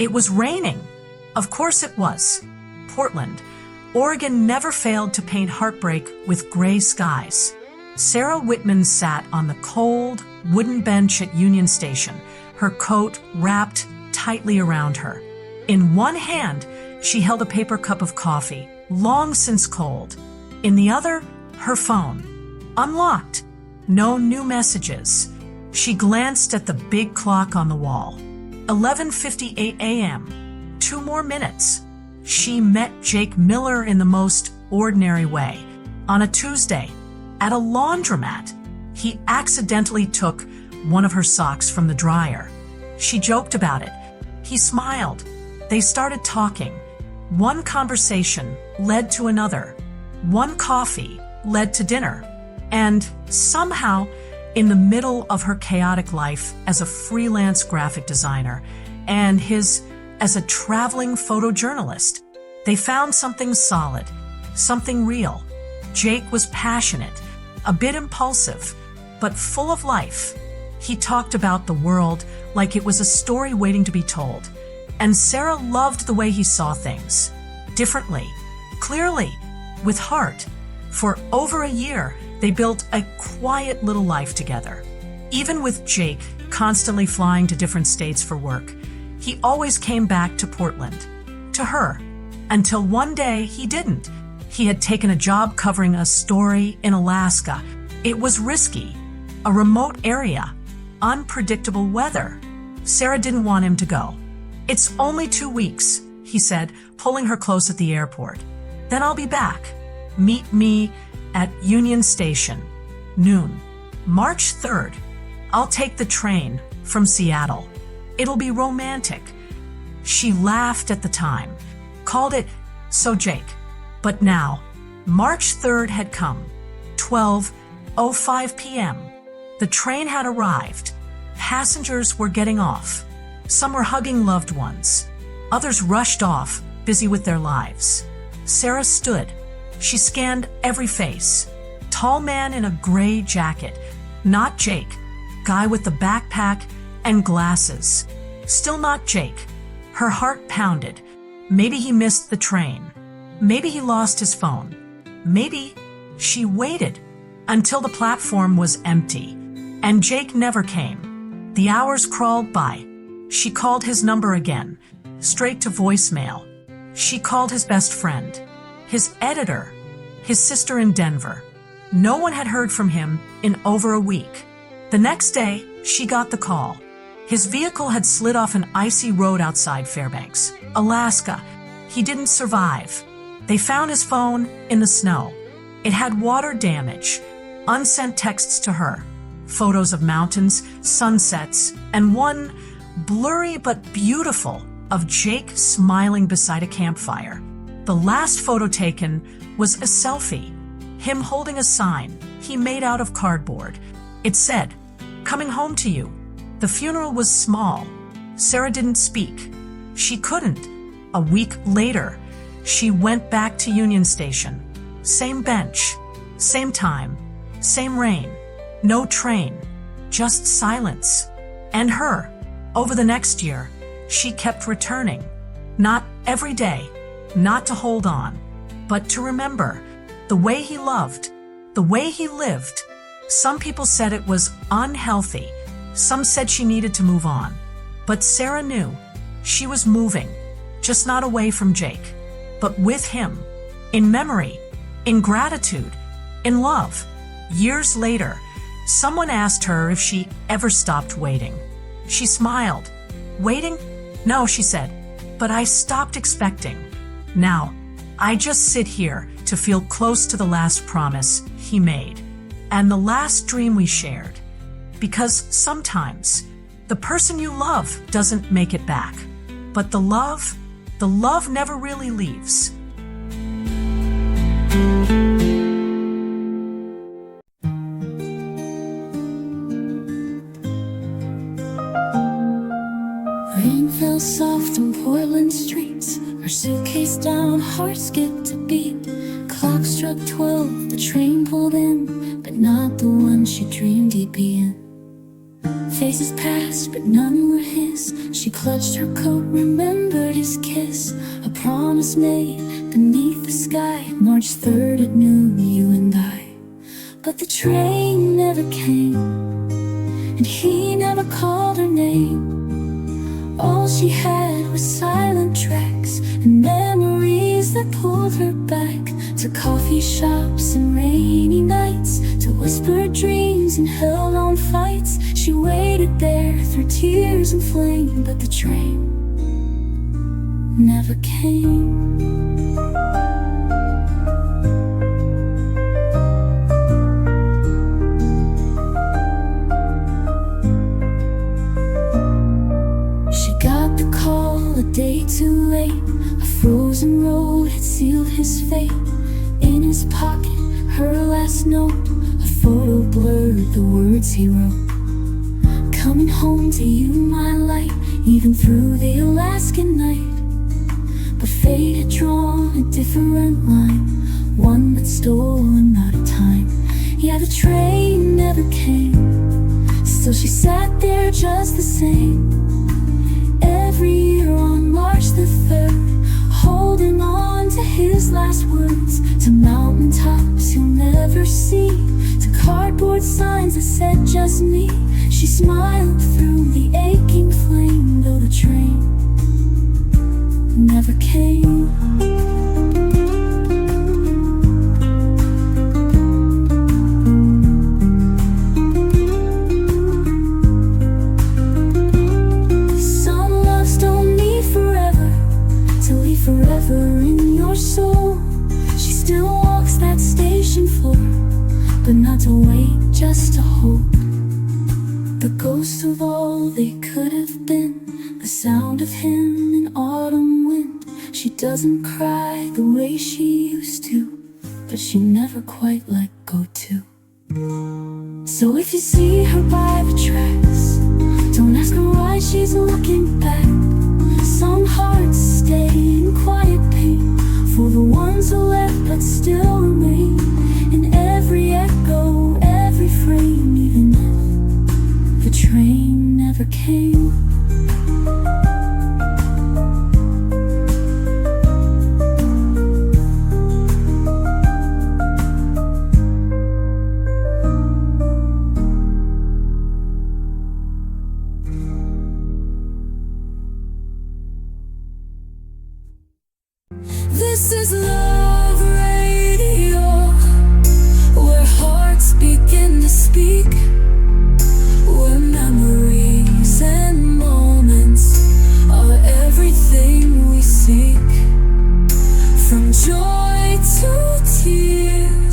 It was raining. Of course it was. Portland, Oregon never failed to paint heartbreak with gray skies. Sarah Whitman sat on the cold, wooden bench at Union Station, her coat wrapped tightly around her. In one hand, she held a paper cup of coffee, long since cold. In the other, her phone. Unlocked. No new messages. She glanced at the big clock on the wall. 11:58 a.m. 2 more minutes. She met Jake Miller in the most ordinary way. On a Tuesday, at a laundromat, he accidentally took one of her socks from the dryer. She joked about it. He smiled. They started talking. One conversation led to another. One coffee led to dinner. And somehow, in the middle of her chaotic life as a freelance graphic designer and his as a traveling photojournalist, they found something solid, something real. Jake was passionate, a bit impulsive, but full of life. He talked about the world like it was a story waiting to be told. And Sarah loved the way he saw things. Differently, clearly, with heart. For over a year, they built a quiet little life together. Even with Jake constantly flying to different states for work, he always came back to Portland, to her, until one day he didn't. He had taken a job covering a story in Alaska. It was risky, a remote area, unpredictable weather. Sarah didn't want him to go. "It's only 2 weeks," he said, pulling her close at the airport. "Then I'll be back. Meet me at Union Station, noon. March 3rd. I'll take the train from Seattle. It'll be romantic." She laughed at the time, called it so Jake. But now, March 3rd had come, 12:05 p.m. The train had arrived. Passengers were getting off. Some were hugging loved ones. Others rushed off, busy with their lives. Sarah stood. She scanned every face. Tall man in a gray jacket. Not Jake. Guy with the backpack and glasses. Still not Jake. Her heart pounded. Maybe he missed the train. Maybe he lost his phone. Maybe she waited until the platform was empty. And Jake never came. The hours crawled by. She called his number again, straight to voicemail. She called his best friend, his editor, his sister in Denver. No one had heard from him in over a week. The next day, she got the call. His vehicle had slid off an icy road outside Fairbanks, Alaska. He didn't survive. They found his phone in the snow. It had water damage, unsent texts to her, photos of mountains, sunsets, and one blurry but beautiful of Jake smiling beside a campfire. The last photo taken was a selfie, him holding a sign he made out of cardboard. It said, "Coming home to you." The funeral was small. Sarah didn't speak. She couldn't. A week later, she went back to Union Station. Same bench, same time, same rain. No train, just silence. And her. Over the next year, she kept returning. Not every day, not to hold on, but to remember the way he loved, the way he lived. Some people said it was unhealthy. Some said she needed to move on. But Sarah knew she was moving, just not away from Jake, but with him, in memory, in gratitude, in love. Years later, someone asked her if she ever stopped waiting. She smiled. "Waiting? No," she said, "but I stopped expecting. Now, I just sit here to feel close to the last promise he made and the last dream we shared. Because sometimes the person you love doesn't make it back, but the love never really leaves." Rain fell soft on Portland streets. Her suitcase down, heart skipped a beat. Clock struck 12, the train pulled in, but not the one she dreamed he'd be in. faces passed, but none were his. She clutched her coat, remembered his kiss. A promise made beneath the sky, March 3rd at noon, you and I. But the train never came, and he never called her name. All she had was silent tracks and memories that pulled her back to coffee shops and rainy nights, to whispered dreams and hell-on fights. She waited there through tears and flame, but the train never came. Day too late, a frozen road had sealed his fate. In his pocket, her last note, a photo blurred the words he wrote. Coming home to you, my light, even through the Alaskan night. But fate had drawn a different line, one that stole him out of time. Yeah, the train never came, still she sat there just the same. Every year on March the 3rd, holding on to his last words, to mountaintops he'll never see, to cardboard signs that said just me. She smiled through the aching flame, though the train never came. Forever in your soul, she still walks that station floor, but not to wait, just to hold the ghost of all they could have been, the sound of him in autumn wind. She doesn't cry the way she used to, but she never quite let go too. So if you see her by the tracks, don't ask her why she's looking back. Some hearts stay in quiet pain for the ones who left but still remain in every echo, every frame, even if the train never came. This is Love Radio, where hearts begin to speak, where memories and moments are everything we seek. From joy to tears,